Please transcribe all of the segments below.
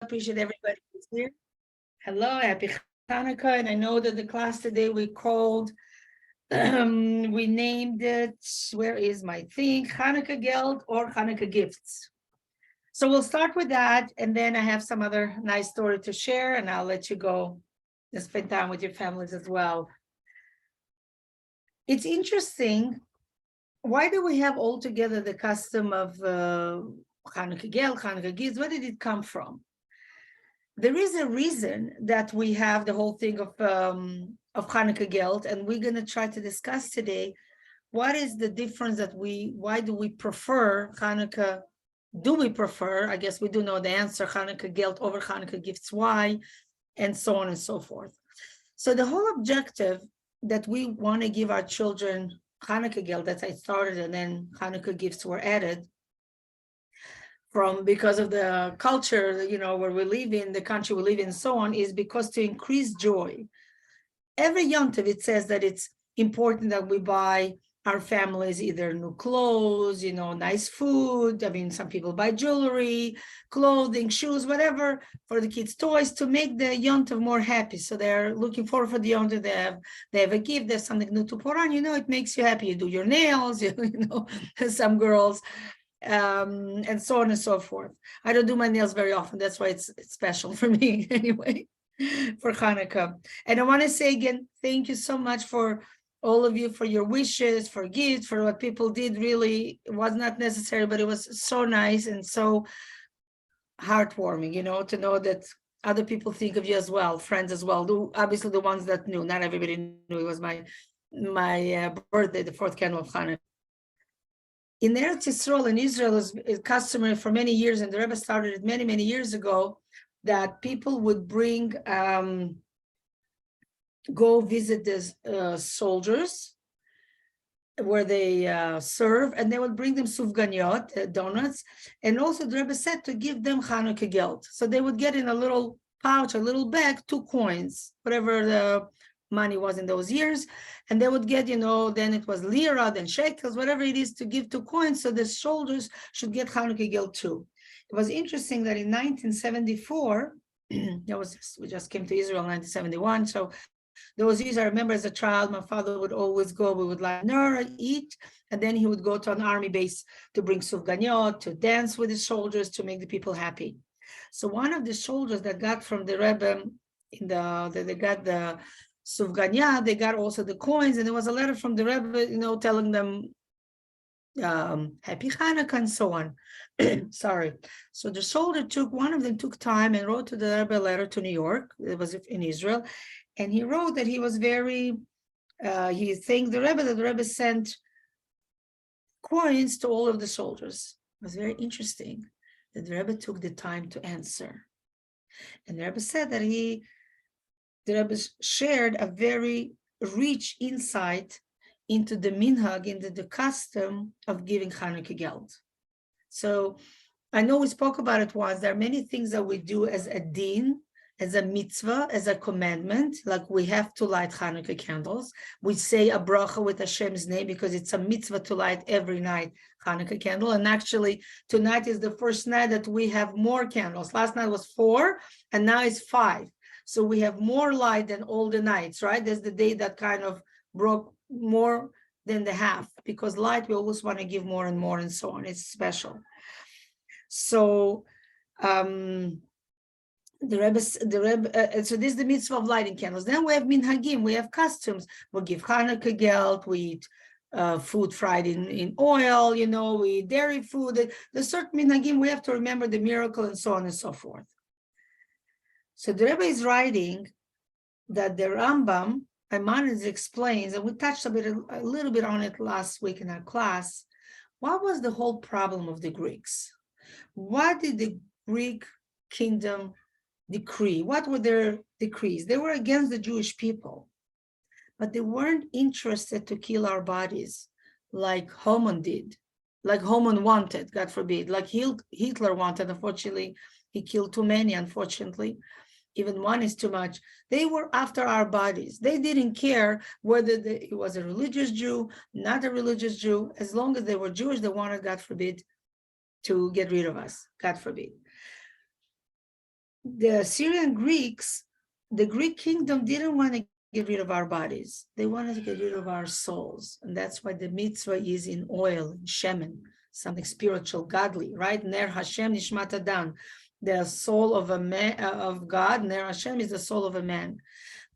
Appreciate everybody who's here. Hello, happy Chanukah. And I know that the class today we called, we named it, where is my thing? Chanukah Gelt or Chanukah Gifts. So we'll start with that. And then I have some other nice story to share, and I'll let you go and spend time with your families as well. It's interesting. Why do we have altogether the custom of Chanukah Gelt, Chanukah Gifts? Where did it come from? There is a reason that we have the whole thing of Chanukah Gelt, and we're going to try to discuss today what is the difference that why do we prefer Chanukah? Do we prefer? I guess we do know the answer: Chanukah Gelt over Chanukah Gifts. Why, and so on and so forth. So the whole objective that we want to give our children Chanukah Gelt, that I started, and then Chanukah Gifts were added, from because of the culture, where we live in, the country we live in, so on, is because to increase joy. Every Yom Tov, it says that it's important that we buy our families either new clothes, nice food. I mean, some people buy jewelry, clothing, shoes, whatever, for the kids, toys, to make the Yom Tov more happy. So they're looking forward for the Yom Tov. They have a gift, there's something new to put on, it makes you happy. You do your nails, some girls, and so on and so forth. I don't do my nails very often. That's why it's special for me anyway, for Hanukkah. And I want to say again, thank you so much for all of you, for your wishes, for gifts, for what people did. Really, it was not necessary, but it was so nice and so heartwarming, to know that other people think of you as well, friends as well. Obviously, the ones that knew. Not everybody knew it was my birthday, the fourth candle of Hanukkah. In Eretz Yisrael, in Israel, is customary for many years, and the Rebbe started it many, many years ago, that people would bring, go visit the soldiers where they serve, and they would bring them sufganiyot, donuts, and also the Rebbe said to give them Chanukah Gelt. So they would get in a little pouch, a little bag, 2 coins, whatever the money was in those years, and they would get, then it was lira, then shekels, whatever it is, to give 2 coins, so the soldiers should get Chanukah Gelt too. It was interesting that in 1974, we just came to Israel in 1971, so those years I remember as a child, my father would always go, we would like eat, and then he would go to an army base to bring sufganiyot, to dance with the soldiers, to make the people happy. So one of the soldiers that got from the Rebbe, they got the sufganya, they got also the coins, and there was a letter from the Rebbe, telling them happy Hanukkah and so on. Sorry. So the soldier one of them took time and wrote to the Rebbe a letter to New York. It was in Israel. And he wrote that he was very, he thanked the Rebbe, that the Rebbe sent coins to all of the soldiers. It was very interesting that the Rebbe took the time to answer. And the Rebbe said that the Rebbe shared a very rich insight into the minhag, into the custom of giving Chanukah Gelt. So I know we spoke about it once. There are many things that we do as a din, as a mitzvah, as a commandment, like we have to light Chanukah candles. We say a bracha with Hashem's name because it's a mitzvah to light every night Chanukah candle. And actually, tonight is the first night that we have more candles. Last night was 4, and now it's 5. So we have more light than all the nights, right? There's the day that kind of broke more than the half, because light, we always want to give more and more and so on. It's special. So, so this is the mitzvah of lighting candles. Then we have minhagim, we have customs. We give Chanukah Gelt, we eat food fried in oil, we eat dairy food. There's certain minhagim, we have to remember the miracle and so on and so forth. So the Rebbe is writing that the Rambam, Maimonides, explains, and we touched a little bit on it last week in our class, what was the whole problem of the Greeks? What did the Greek kingdom decree? What were their decrees? They were against the Jewish people, but they weren't interested to kill our bodies like Haman did, like Haman wanted, God forbid, like Hitler wanted. Unfortunately, he killed too many, unfortunately. Even one is too much. They were after our bodies. They didn't care whether he was a religious Jew, not a religious Jew. As long as they were Jewish, they wanted, God forbid, to get rid of us, God forbid. the Syrian Greeks, the Greek kingdom didn't want to get rid of our bodies. They wanted to get rid of our souls. And that's why the mitzvah is in oil, in shemen, something spiritual, godly, right? Ner Hashem Nishmat Adam. The soul of a man, of God, Ner Hashem is the soul of a man.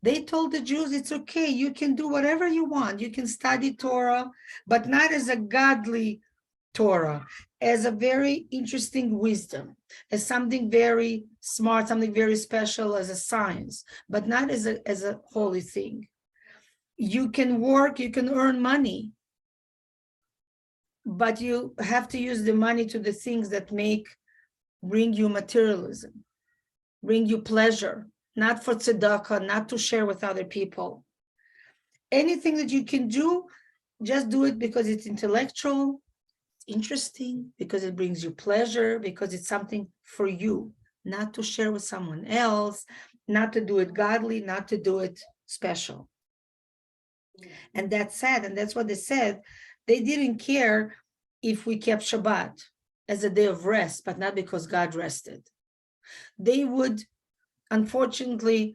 They told the Jews, it's okay, you can do whatever you want. You can study Torah, but not as a godly Torah, as a very interesting wisdom, as something very smart, something very special, as a science, but not as a holy thing. You can work, you can earn money, but you have to use the money to the things that bring you materialism, bring you pleasure, not for tzedakah, not to share with other people. Anything that you can do, just do it because it's intellectual, interesting, because it brings you pleasure, because it's something for you, not to share with someone else, not to do it godly, not to do it special. And that's sad, and that's what they said. They didn't care if we kept Shabbat as a day of rest, but not because God rested. They would, unfortunately,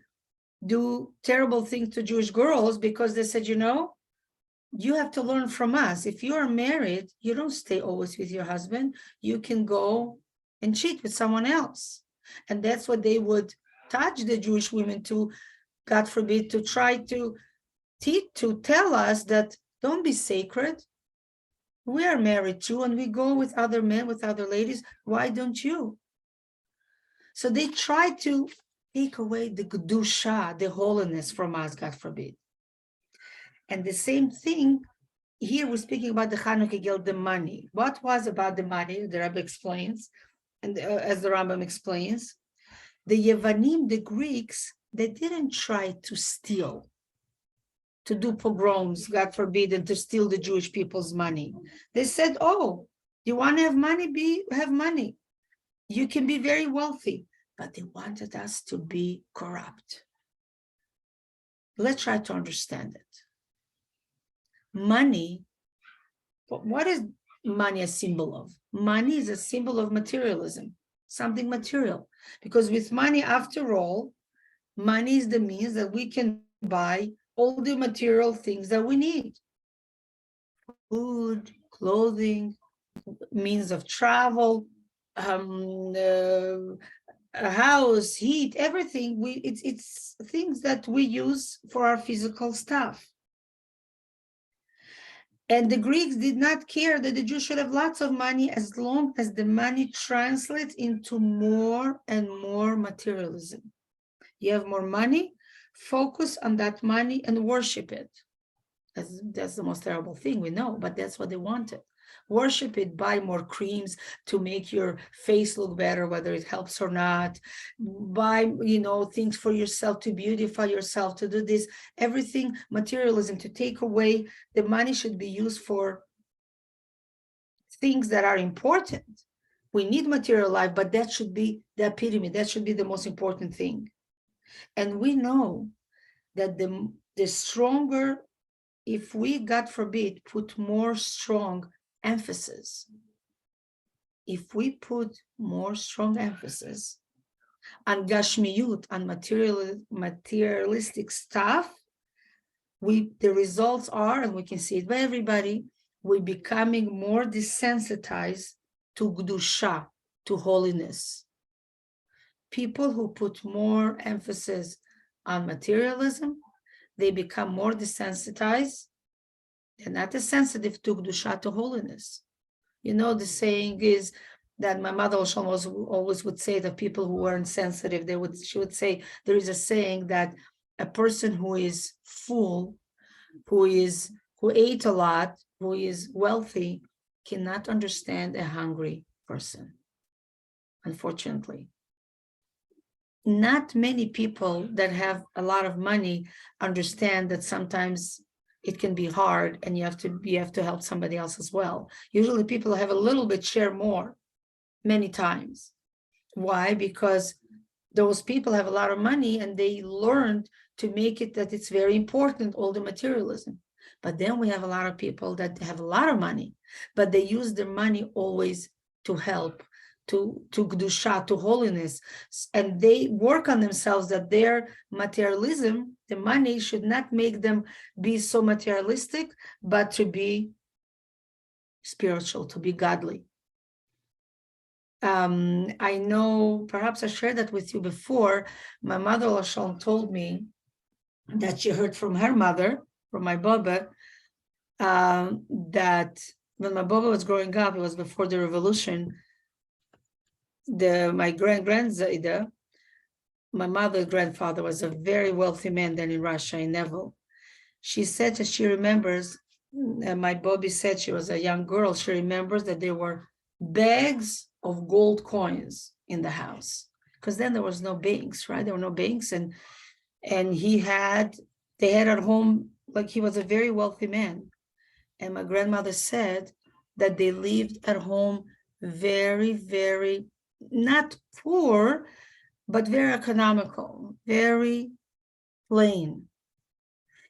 do terrible things to Jewish girls because they said, you have to learn from us. If you are married, you don't stay always with your husband. You can go and cheat with someone else. And that's what they would touch the Jewish women to, God forbid, to try to teach, to tell us that don't be sacred. We are married too, and we go with other men, with other ladies. Why don't you? So they try to take away the kedusha, the holiness from us, God forbid. And the same thing, here we're speaking about the Chanukah Gelt, the money. What was about the money? The Rebbe explains, and as the Rambam explains, the Yevanim, the Greeks, they didn't try to steal, to do pogroms, God forbid, and to steal the Jewish people's money. They said, oh, you want to have money? Have money. You can be very wealthy. But they wanted us to be corrupt. Let's try to understand it. Money, what is money a symbol of? Money is a symbol of materialism, something material. Because with money, after all, money is the means that we can buy all the material things that we need. Food, clothing, means of travel, a house, heat, everything. It's things that we use for our physical stuff. And the Greeks did not care that the Jews should have lots of money as long as the money translates into more and more materialism. You have more money, focus on that money and worship it. That's the most terrible thing, we know, but that's what they wanted. Worship it, buy more creams to make your face look better, whether it helps or not. Buy, things for yourself to beautify yourself, to do this, everything materialism, to take away. The money should be used for things that are important. We need material life, but that should be the epitome. That should be the most important thing. And we know that the stronger, if we, God forbid, put more strong emphasis, if we put more strong emphasis on gashmiyut, on materialistic stuff, the results are, and we can see it by everybody, we're becoming more desensitized to kedusha, to holiness. People who put more emphasis on materialism, they become more desensitized. They're not as sensitive to kedusha, to holiness. The saying is that my mother always would say that people who weren't sensitive, she would say, there is a saying that a person who is full, who ate a lot, who is wealthy, cannot understand a hungry person, unfortunately. Not many people that have a lot of money understand that sometimes it can be hard and you have to help somebody else as well. Usually people have a little bit share more, many times. Why? Because those people have a lot of money and they learned to make it that it's very important, all the materialism. But then we have a lot of people that have a lot of money, but they use their money always to help, to kedusha, to holiness, and they work on themselves that their materialism, the money, should not make them be so materialistic, but to be spiritual, to be godly. I know, perhaps I shared that with you before. My mother Rochel told me that she heard from her mother, from my Baba, that when my Baba was growing up, it was before the revolution, my grandfather, my mother's grandfather, was a very wealthy man then in Russia, in Neville. She said that she remembers, my Bobby said she was a young girl, she remembers that there were bags of gold coins in the house, because then there was no banks, right? There were no banks, and they had at home, like, he was a very wealthy man. And my grandmother said that they lived at home very, very, not poor, but very economical, very plain.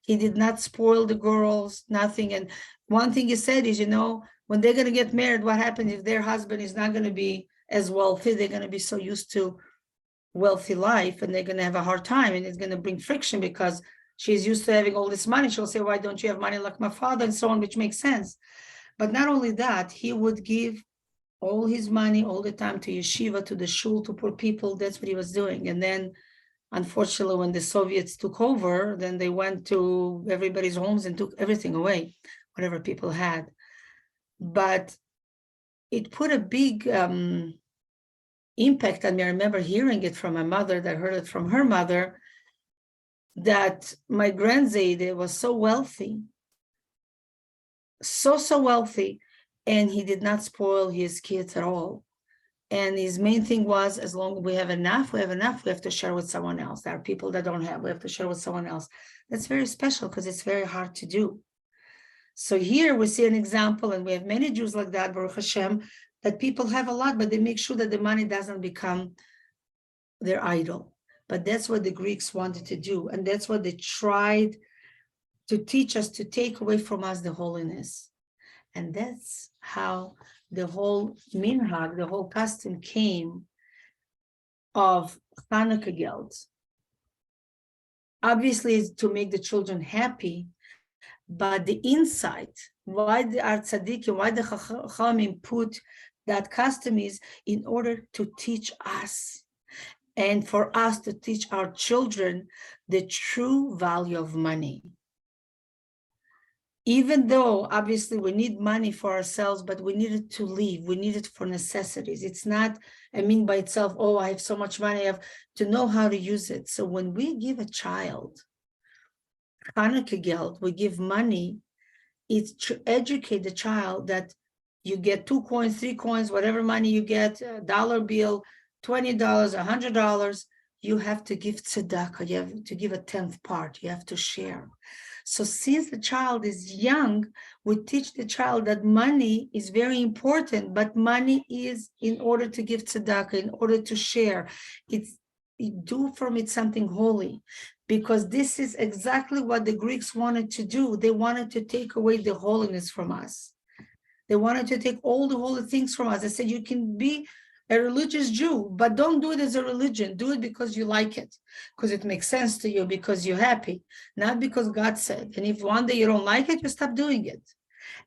He did not spoil the girls, nothing. And one thing he said is, when they're going to get married, what happens if their husband is not going to be as wealthy? They're going to be so used to wealthy life, and they're going to have a hard time, and it's going to bring friction because she's used to having all this money. She'll say, why don't you have money like my father, and so on, which makes sense. But not only that, he would give all his money all the time to yeshiva, to the shul, to poor people. That's what he was doing. And then, unfortunately, when the Soviets took over, then they went to everybody's homes and took everything away, whatever people had. But it put a big impact on me. I remember hearing it from my mother, that heard it from her mother, that my grandzaide was so wealthy, so wealthy, and he did not spoil his kids at all. And his main thing was, as long as we have enough, we have to share with someone else. There are people that don't have, we have to share with someone else. That's very special because it's very hard to do. So here we see an example, and we have many Jews like that, Baruch Hashem, that people have a lot, but they make sure that the money doesn't become their idol. But that's what the Greeks wanted to do. And that's what they tried to teach us, to take away from us the holiness. And that's how the whole minhag, the whole custom came of Chanukah Gelt. Obviously, it's to make the children happy, but the insight, why the tzaddikim, why the chachamim put that custom is in order to teach us, and for us to teach our children the true value of money. Even though obviously we need money for ourselves, but we need it to live, we need it for necessities. It's not a mean by itself, oh, I have so much money, I have to know how to use it. So when we give a child Chanukah Gelt, we give money, it's to educate the child that you get 2 coins, 3 coins, whatever money you get, a dollar bill, $20, $100, you have to give tzedakah, you have to give a 10th part, you have to share. So since the child is young, we teach the child that money is very important, but money is in order to give tzedakah, in order to share. Do from it something holy, because this is exactly what the Greeks wanted to do. They wanted to take away the holiness from us. They wanted to take all the holy things from us. They said, you can be a religious Jew, but don't do it as a religion. Do it because you like it, because it makes sense to you, because you're happy, not because God said. And if one day you don't like it, you stop doing it.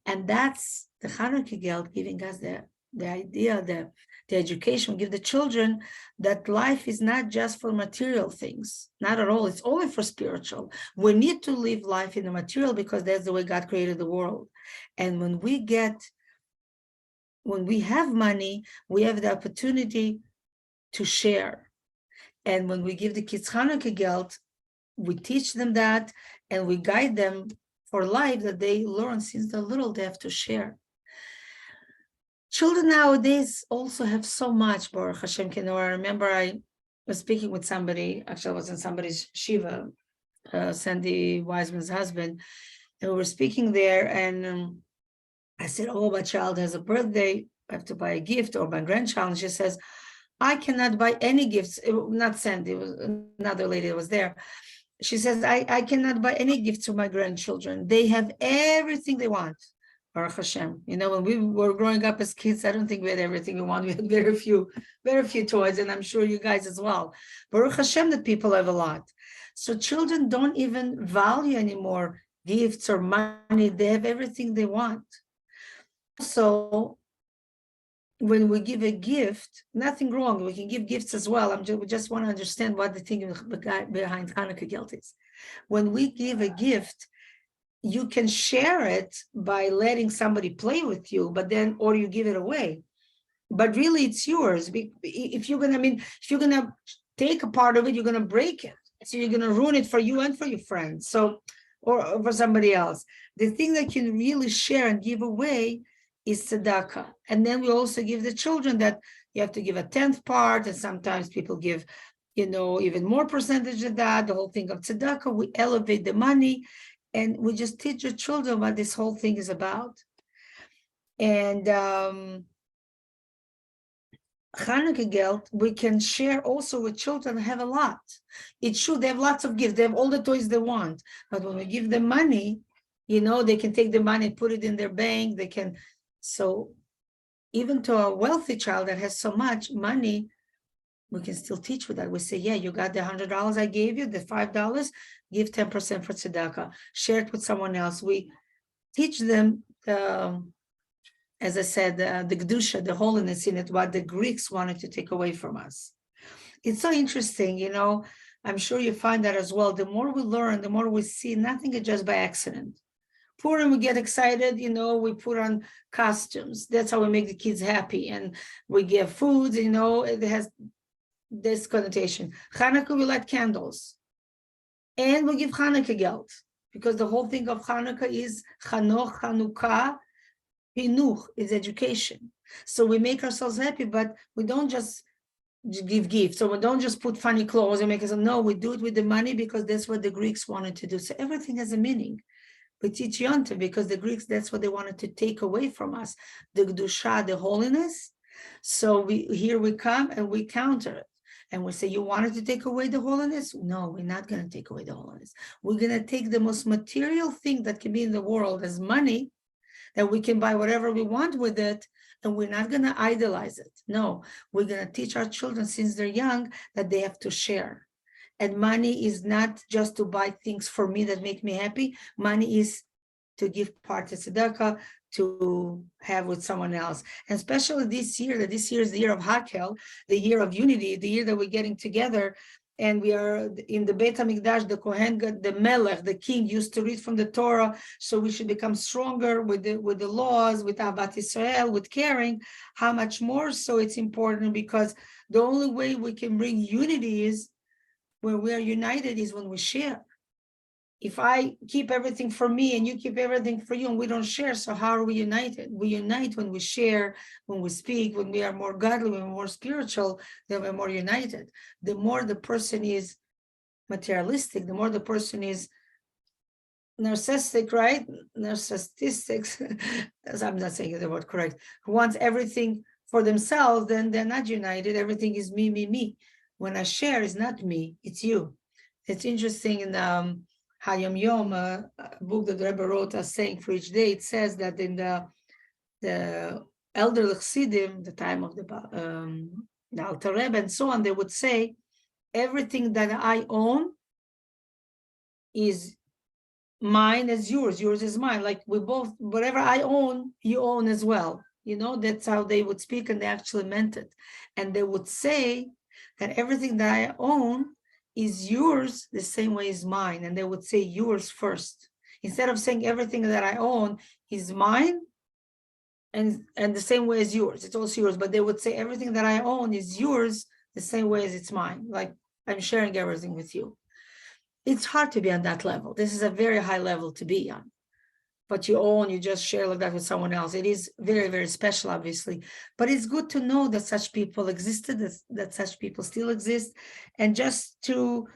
And that's the Chanukah Gelt giving us the idea, the education, give the children that life is not just for material things, not at all. It's only for spiritual. We need to live life in the material because that's the way God created the world. And when we have money, we have the opportunity to share. And when we give the kids Chanukah Gelt, we teach them that, and we guide them for life, that they learn since they're little, they have to share. Children nowadays also have so much, Baruch Hashem. I remember I was speaking with somebody, actually I was in somebody's shiva, Sandy Wiseman's husband, and we were speaking there, and I said, oh, my child has a birthday, I have to buy a gift, or my grandchild. And she says, I cannot buy any gifts. Not Sandy, it was another lady that was there. She says, I cannot buy any gifts for my grandchildren. They have everything they want. Baruch Hashem. When we were growing up as kids, I don't think we had everything we wanted. We had very few toys, and I'm sure you guys as well. Baruch Hashem that people have a lot. So children don't even value anymore gifts or money. They have everything they want. So when we give a gift, nothing wrong. We can give gifts as well. We just want to understand what the thing behind Chanukah Gelt is. When we give a gift, you can share it by letting somebody play with you, or you give it away. But really, it's yours. If you're gonna take a part of it, you're gonna break it. So you're gonna ruin it for you and for your friends. So, or for somebody else. The thing that you can really share and give away is tzedakah. And then we also give the children that you have to give a 10th part, and sometimes people give, even more percentage of that. The whole thing of tzedakah, we elevate the money. And we just teach the children what this whole thing is about. And Chanukah Gelt, we can share also with children have a lot. It's true, they have lots of gifts. They have all the toys they want. But when we give them money, they can take the money and put it in their bank. They can. So even to a wealthy child that has so much money, we can still teach with that. We say, yeah, you got the $100 I gave you, the $5, give 10% for tzedakah. Share it with someone else. We teach them, as I said, the Kedusha, the holiness in it, what the Greeks wanted to take away from us. It's so interesting, I'm sure you find that as well. The more we learn, the more we see, nothing is just by accident. Purim, we get excited, we put on costumes. That's how we make the kids happy. And we give food, it has this connotation. Chanukah, we light candles. And we give Chanukah Gelt, because the whole thing of Chanukah is Chanukah, Hinuch is education. So we make ourselves happy, but we don't just give gifts. So we don't just put funny clothes and make us, no, we do it with the money because that's what the Greeks wanted to do. So everything has a meaning. We teach Yontif because the Greeks, that's what they wanted to take away from us, the Kedusha, the holiness. So here we come and we counter it. And we say, you wanted to take away the holiness? No, we're not going to take away the holiness. We're going to take the most material thing that can be in the world as money, that we can buy whatever we want with it, and we're not going to idolize it. No, we're going to teach our children since they're young that they have to share. And money is not just to buy things for me that make me happy. Money is to give part to tzedakah, to have with someone else. And especially this year, that this year is the year of Rochel, the year of unity, the year that we're getting together. And we are in the Beit HaMikdash, the Kohen, the Melech, the king used to read from the Torah. So we should become stronger with the laws, with Ahavat Israel, with caring. How much more so it's important, because the only way we can bring unity is when we are united is when we share. If I keep everything for me and you keep everything for you and we don't share, so how are we united? We unite when we share, when we speak, when we are more godly, when we're more spiritual, then we're more united. The more the person is materialistic, the more the person is narcissistic, right? Narcissistic, I'm not saying the word correct, who wants everything for themselves, then they're not united. Everything is me, me, me. When I share, it's not me, it's you. It's interesting in Hayom Yom, a book that the Rebbe wrote, a saying for each day. It says that in the elder Chassidim, the time of the Alter Rebbe and so on, they would say, everything that I own is mine as yours is mine. Like we both, whatever I own, you own as well. That's how they would speak, and they actually meant it. And they would say that everything that I own is yours the same way as mine. And they would say yours first. Instead of saying everything that I own is mine and the same way as yours, it's also yours. But they would say everything that I own is yours the same way as it's mine. Like I'm sharing everything with you. It's hard to be on that level. This is a very high level to be on. But you just share like that with someone else. It is very, very special, obviously. But it's good to know that such people existed, that such people still exist. And just to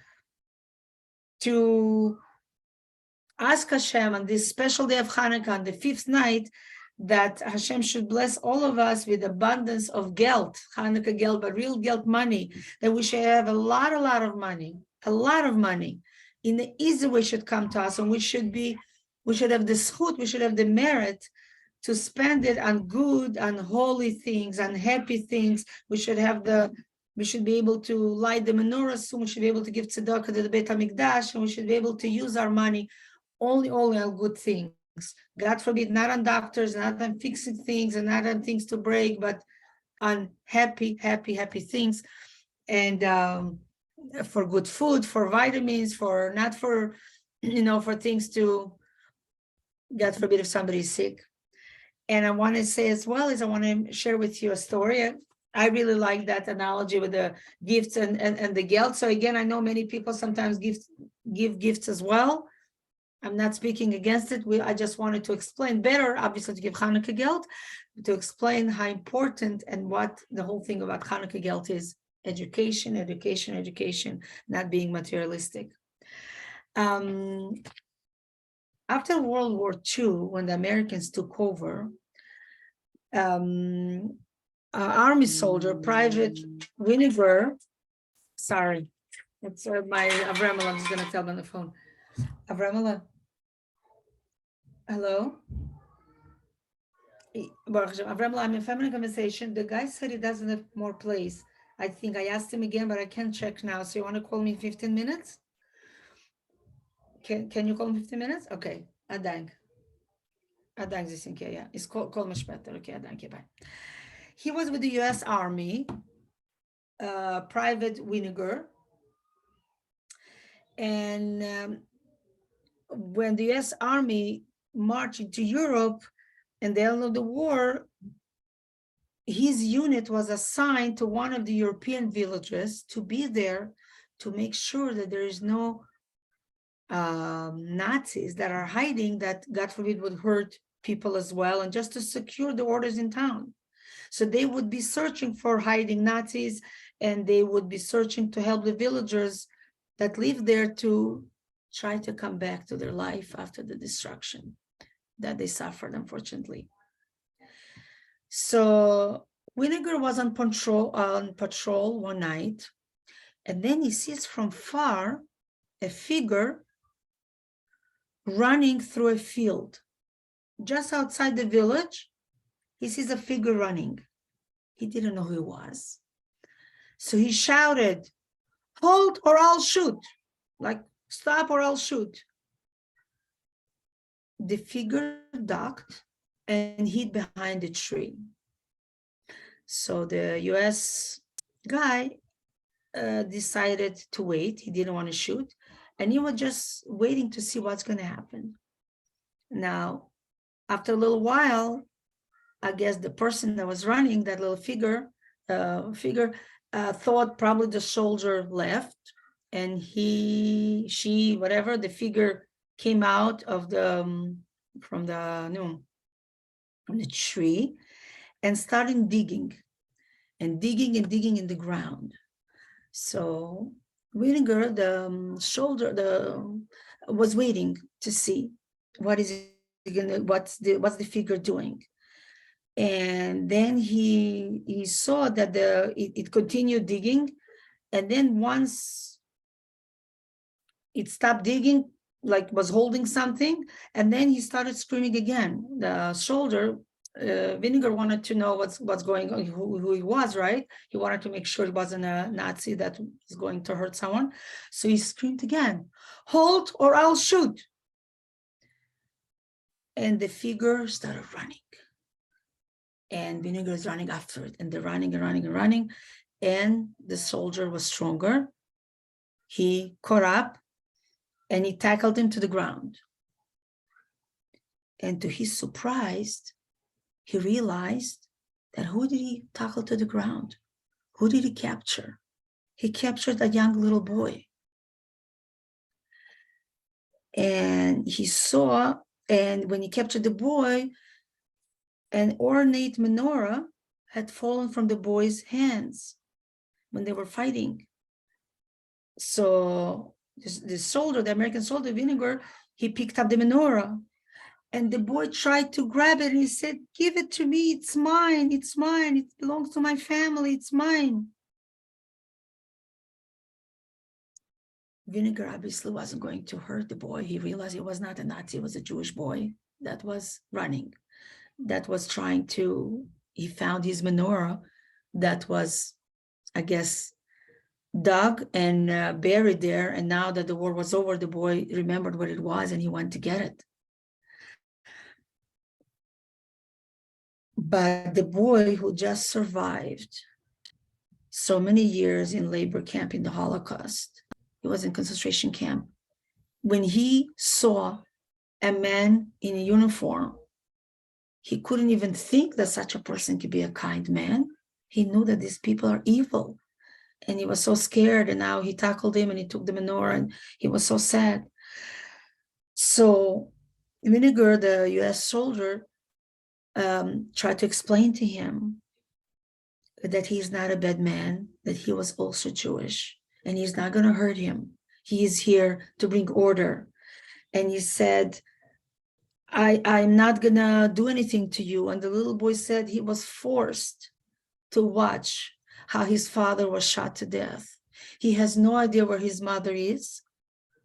ask Hashem on this special day of Chanukah, on the 5th night, that Hashem should bless all of us with abundance of Gelt, Chanukah Gelt, but real Gelt money, that we should have a lot of money, in the easy way should come to us, and we should have the schut, we should have the merit to spend it on good, on holy things, on happy things. We should be able to light the menorah soon. We should be able to give tzedakah to the Beit HaMikdash, and we should be able to use our money only on good things. God forbid, not on doctors, not on fixing things, and not on things to break, but on happy things. And for good food, for vitamins, for not for, for things to, God forbid, if somebody's sick. And I want to say as well is I want to share with you a story. I really like that analogy with the gifts and the Gelt. So again, I know many people sometimes give gifts as well. I'm not speaking against it. I just wanted to explain better, obviously, to give Chanukah Gelt, to explain how important and what the whole thing about Chanukah Gelt is. Education, not being materialistic. After World War II, when the Americans took over, army soldier, Private Vinegar, sorry, it's my Avramala, I'm just going to tell them on the phone. Avramala, hello? Avramala, I'm in family conversation. The guy said he doesn't have more place. I think I asked him again, but I can't check now. So you want to call me in 15 minutes? Can you call me 15 minutes? Okay, adank. Adank, yeah. It's call me später. Okay, adank, bye. He was with the U.S. Army, Private Vinegar. And when the U.S. Army marched into Europe and the end of the war, his unit was assigned to one of the European villages to be there to make sure that there is no Nazis that are hiding that, God forbid, would hurt people as well, and just to secure the orders in town. So they would be searching for hiding Nazis, and they would be searching to help the villagers that live there to try to come back to their life after the destruction that they suffered, unfortunately. So Vinegar was on patrol one night, and then he sees from far a figure running through a field. Just outside the village, he sees a figure running. He didn't know who it was. So he shouted, "Halt or I'll shoot!" Like, stop or I'll shoot. The figure ducked and hid behind a tree. So the US guy decided to wait. He didn't want to shoot. And he was just waiting to see what's going to happen. Now, after a little while, I guess the person that was running, that little figure, thought probably the soldier left, and the figure came out of from the tree and started digging in the ground. So Vinegar, the soldier, was waiting to see what's the figure doing. And then he saw that it continued digging, and then once it stopped digging, like was holding something, and then he started screaming again. The soldier, Vinegar, wanted to know what's going on, who he was, right? He wanted to make sure it wasn't a Nazi that was going to hurt someone. So he screamed again, "Halt or I'll shoot!" And the figure started running. And Vinegar is running after it, and they're running and running and running. And the soldier was stronger. He caught up and he tackled him to the ground. And to his surprise, he realized that who did he tackle to the ground? Who did he capture? He captured a young little boy. And he saw, and when he captured the boy, an ornate menorah had fallen from the boy's hands when they were fighting. So the soldier, the American soldier, Vinegar, he picked up the menorah, and the boy tried to grab it, and he said, "Give it to me, it's mine, it belongs to my family, it's mine." Vinegar obviously wasn't going to hurt the boy. He realized he was not a Nazi, it was a Jewish boy that was running. that was trying to, he found his menorah that was, I guess, dug and buried there. And now that the war was over, the boy remembered what it was and he went to get it. But the boy who just survived so many years in labor camp in the Holocaust, he was in concentration camp. When he saw a man in a uniform, he couldn't even think that such a person could be a kind man. He knew that these people are evil. And he was so scared. And now he tackled him and he took the menorah and he was so sad. So Vinegar, the US soldier, tried to explain to him that he's not a bad man, that he was also Jewish, and he's not going to hurt him. He is here to bring order. And he said, I'm not going to do anything to you. And the little boy said he was forced to watch how his father was shot to death. He has no idea where his mother is.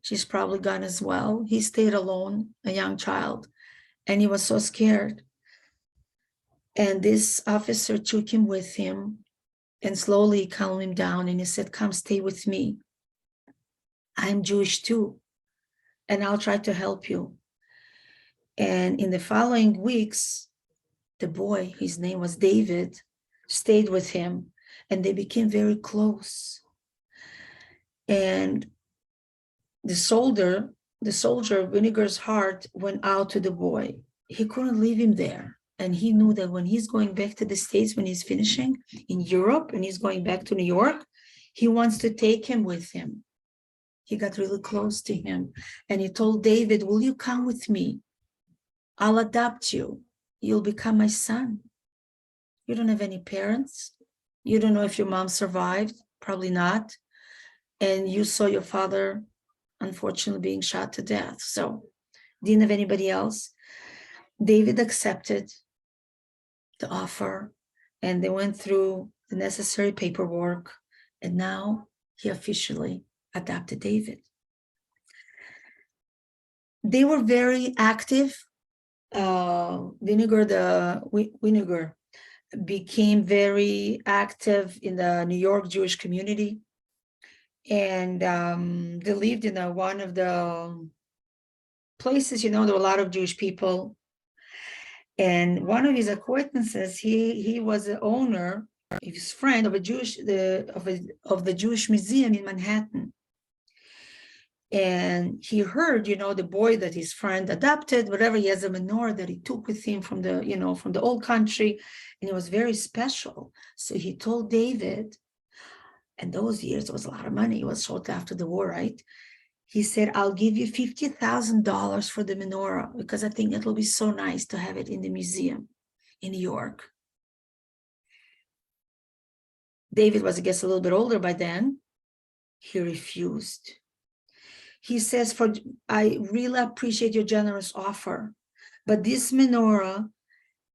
She's probably gone as well. He stayed alone, a young child, and he was so scared. And this officer took him with him and slowly calmed him down. And he said, come stay with me. I'm Jewish too, and I'll try to help you. And in the following weeks, the boy, his name was David, stayed with him, and they became very close. And the soldier, Vinegar's heart went out to the boy. He couldn't leave him there. And he knew that when he's going back to the States, when he's finishing in Europe and he's going back to New York, he wants to take him with him. He got really close to him. And he told David, will you come with me? I'll adopt you. You'll become my son. You don't have any parents. You don't know if your mom survived. Probably not. And you saw your father, unfortunately, being shot to death. So didn't have anybody else. David accepted the offer, and they went through the necessary paperwork, and now he officially adopted David. They were very active. Vinegar became very active in the New York Jewish community, and they lived in one of the places, there were a lot of Jewish people. And one of his acquaintances, he was the owner, his friend of the Jewish Museum in Manhattan. And he heard, the boy that his friend adopted, whatever, he has a menorah that he took with him from the old country, and it was very special. So he told David, and those years, it was a lot of money. It was short after the war, right? He said, I'll give you $50,000 for the menorah because I think it will be so nice to have it in the museum in New York. David was, I guess, a little bit older by then. He refused. He says, I really appreciate your generous offer, but this menorah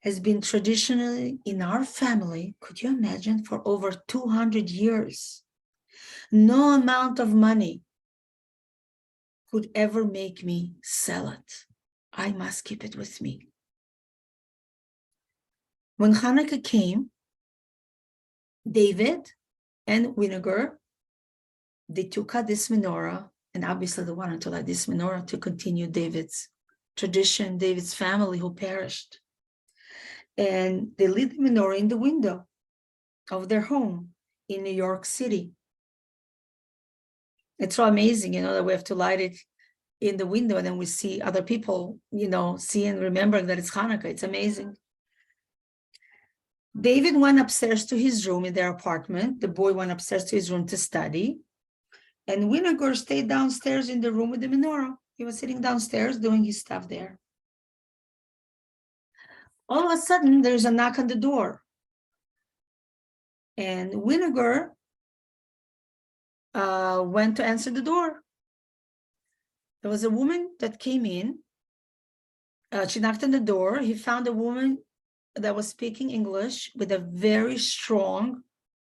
has been traditionally in our family, could you imagine, for over 200 years. No amount of money could ever make me sell it. I must keep it with me. When Chanukah came, David and Vinegar, they took out this menorah, and obviously they wanted to light this menorah to continue David's tradition, David's family who perished. And they lit the menorah in the window of their home in New York City. It's so amazing, that we have to light it in the window, and then we see other people, see and remembering that it's Hanukkah. It's amazing. David went upstairs to his room in their apartment. The boy went upstairs to his room to study. And Vinegar stayed downstairs in the room with the menorah. He was sitting downstairs doing his stuff there. All of a sudden, there's a knock on the door. And Vinegar went to answer the door. There was a woman that came in. She knocked on the door. He found a woman that was speaking English with a very strong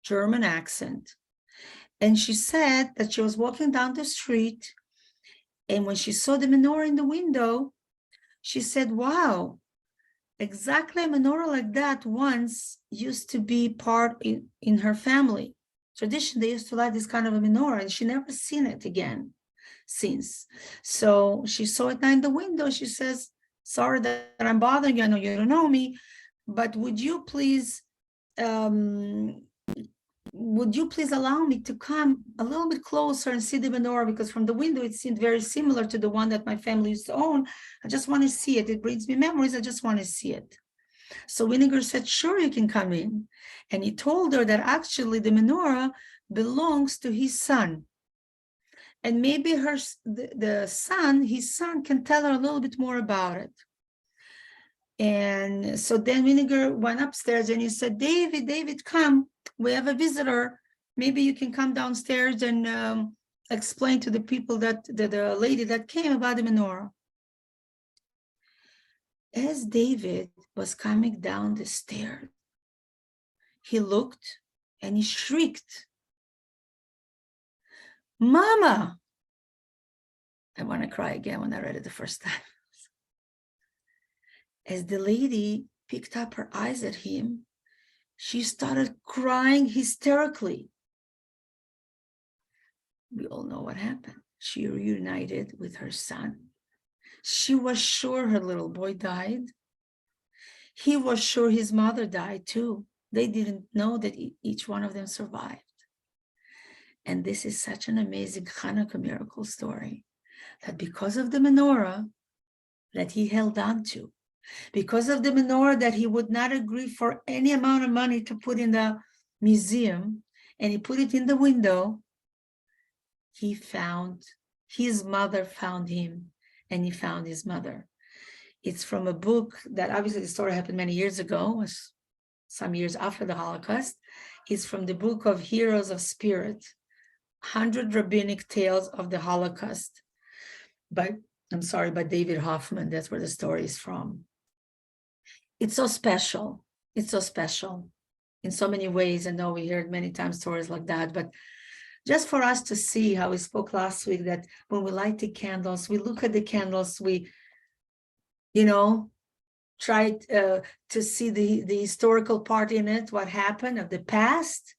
German accent. And she said that she was walking down the street, and when she saw the menorah in the window, she said, wow, exactly a menorah like that once used to be part in her family tradition. They used to light this kind of a menorah, and she never seen it again since. So she saw it now in the window. She says, sorry that I'm bothering you. I know you don't know me, but um, would you please allow me to come a little bit closer and see the menorah? Because from the window, it seemed very similar to the one that my family used to own. I just want to see it. It brings me memories. I just want to see it. So Winiger said, sure, you can come in. And he told her that actually the menorah belongs to his son. And maybe his son can tell her a little bit more about it. And so then Winiger went upstairs and he said, David, come. We have a visitor. Maybe you can come downstairs and explain to the people that the lady that came about the menorah. As David was coming down the stairs, he looked and he shrieked, Mama! I want to cry again when I read it the first time. As the lady picked up her eyes at him, she started crying hysterically. We all know what happened. She reunited with her son. She was sure her little boy died. He was sure his mother died too. They didn't know that each one of them survived. And this is such an amazing Chanukah miracle story, that because of the menorah that he held on to, because of the menorah that he would not agree for any amount of money to put in the museum, and he put it in the window, his mother found him, and he found his mother. It's from a book that obviously the story happened many years ago, some years after the Holocaust. It's from the book of Heroes of Spirit, 100 Rabbinic Tales of the Holocaust by David Hoffman. That's where the story is from. It's so special. It's so special in so many ways. I know we heard many times stories like that, but just for us to see how we spoke last week, that when we light the candles, we look at the candles, we, try to see the historical part in it, what happened of the past,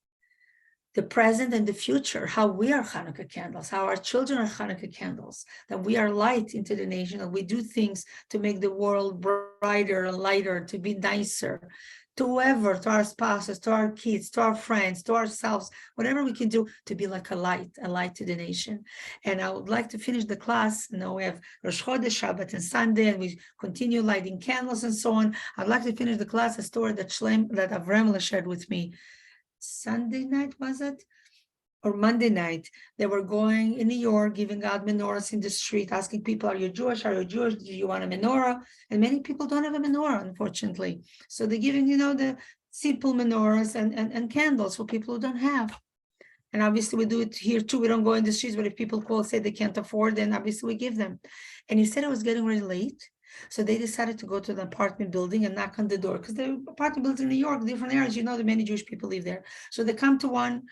the present, and the future, how we are Chanukah candles, how our children are Chanukah candles, that we are light into the nation, that we do things to make the world brighter and lighter, to be nicer, to whoever, to our spouses, to our kids, to our friends, to ourselves, whatever we can do to be like a light to the nation. And I would like to finish the class. Now we have Rosh Chodesh, Shabbat, and Sunday, and we continue lighting candles and so on. I'd like to finish the class, a story that Avremla shared with me. Sunday night, was it? Or Monday night, they were going in New York, giving out menorahs in the street, asking people, are you Jewish? Are you Jewish? Do you want a menorah? And many people don't have a menorah, unfortunately. So they're giving, the simple menorahs and candles for people who don't have. And obviously we do it here too. We don't go in the streets, but if people call, say they can't afford, then obviously we give them. And he said it was getting really late. So they decided to go to the apartment building and knock on the door, because the apartment buildings in New York, different areas, that many Jewish people live there. So they come to one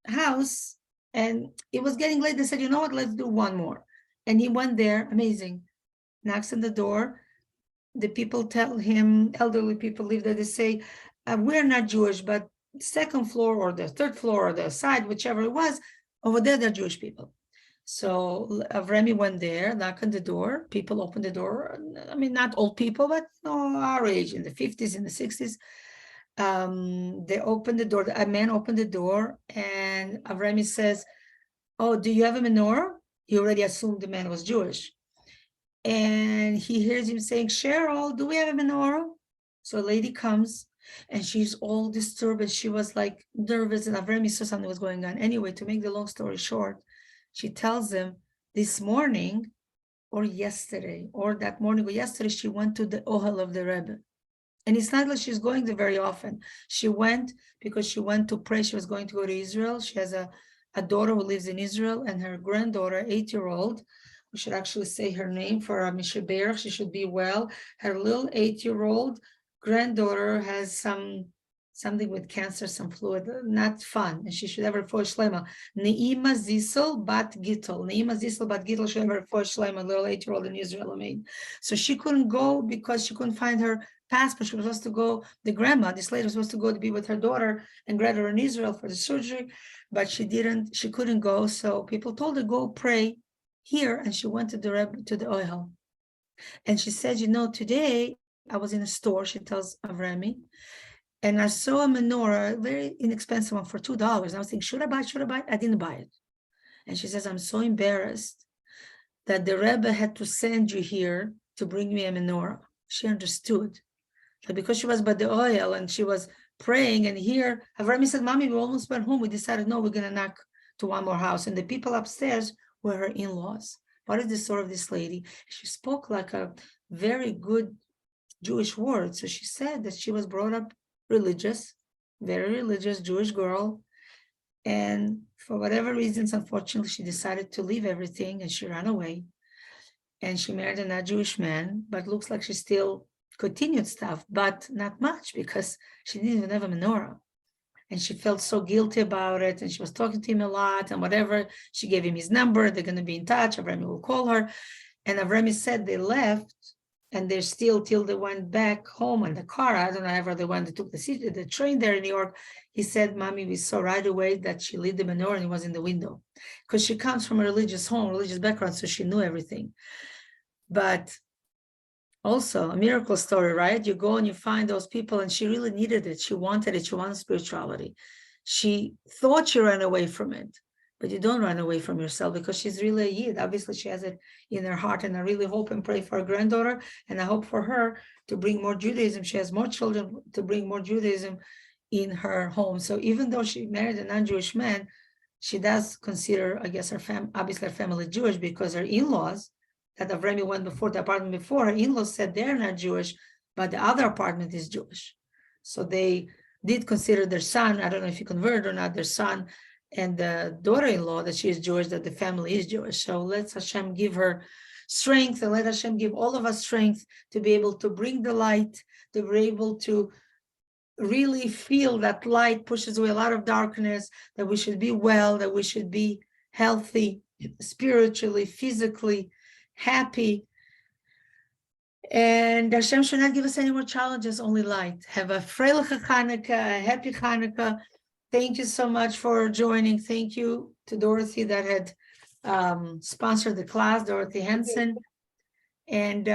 house, and it was getting late. They said, you know what, let's do one more. And he went there, amazing, knocks on the door. The people tell him, elderly people live there, they say, we're not Jewish, but second floor or the third floor or the side, whichever it was, over there, they're Jewish people. So Avremi went there, knocked on the door. People opened the door. I mean, not old people, but our age, in the 50s, in the 60s. They opened the door. A man opened the door, and Avremi says, oh, do you have a menorah? He already assumed the man was Jewish. And he hears him saying, Cheryl, do we have a menorah? So a lady comes, and she's all disturbed, and she was like nervous, and Avremi saw something was going on. Anyway, to make the long story short, she tells him this morning or yesterday, or that morning or yesterday, she went to the Ohel of the Rebbe. And it's not like she's going there very often. She went because she went to pray. She was going to go to Israel. She has a daughter who lives in Israel, and her granddaughter, 8-year-old, we should actually say her name for Mishaber. She should be well. Her little 8-year-old granddaughter has something with cancer, some fluid, not fun. And she should have her refuah shlema. Neima Zisel bat Gittel. Neima Zisel bat Gittel should have her refuah shlema, little 8-year-old in Israel. So she couldn't go because she couldn't find her passport. She was supposed to go, the grandma, this lady was supposed to go to be with her daughter and grandmother in Israel for the surgery, but she couldn't go. So people told her, go pray here. And she went to the oil. And she said, today I was in a store, she tells Avrami, and I saw a menorah, a very inexpensive one for $2. And I was thinking, should I buy it? I didn't buy it. And she says, I'm so embarrassed that the Rebbe had to send you here to bring me a menorah. She understood. But because she was by the oil and she was praying, and here, Avrami said, Mommy, we almost went home. We decided, no, we're going to knock to one more house. And the people upstairs were her in-laws. What is the story of this lady? She spoke like a very good Jewish word. So she said that she was brought up religious, very religious Jewish girl. And for whatever reasons, unfortunately, she decided to leave everything and she ran away. And she married a not-Jewish man, but looks like she still continued stuff, but not much because she didn't even have a menorah. And she felt so guilty about it. And she was talking to him a lot and whatever. She gave him his number. They're going to be in touch. Avrami will call her. And Avrami said they left and they're still till they went back home in the car. I don't know ever they went, they took the train there in New York. He said, Mommy, we saw right away that she lit the menorah and it was in the window. Because she comes from a religious home, religious background, so she knew everything. But also a miracle story, right? You go and you find those people and she really needed it. She wanted it. She wanted spirituality. She thought she ran away from it, but you don't run away from yourself because she's really a Yid. Obviously, she has it in her heart. And I really hope and pray for her granddaughter. And I hope for her to bring more Judaism. She has more children to bring more Judaism in her home. So even though she married a non-Jewish man, she does consider, I guess, obviously her family Jewish because her in-laws, that Avrami went before the apartment before, her in-laws said they're not Jewish, but the other apartment is Jewish. So they did consider their son, I don't know if he converted or not, their son and the daughter-in-law that she is Jewish, that the family is Jewish. So let Hashem give her strength and let Hashem give all of us strength to be able to bring the light, to be able to really feel that light pushes away a lot of darkness, that we should be well, that we should be healthy, spiritually, physically, happy, and Hashem should not give us any more challenges, only light. Have a freiliche Chanukah, a happy Chanukah. Thank you so much for joining. Thank you to Dorothy that had sponsored the class, Dorothy Henson. And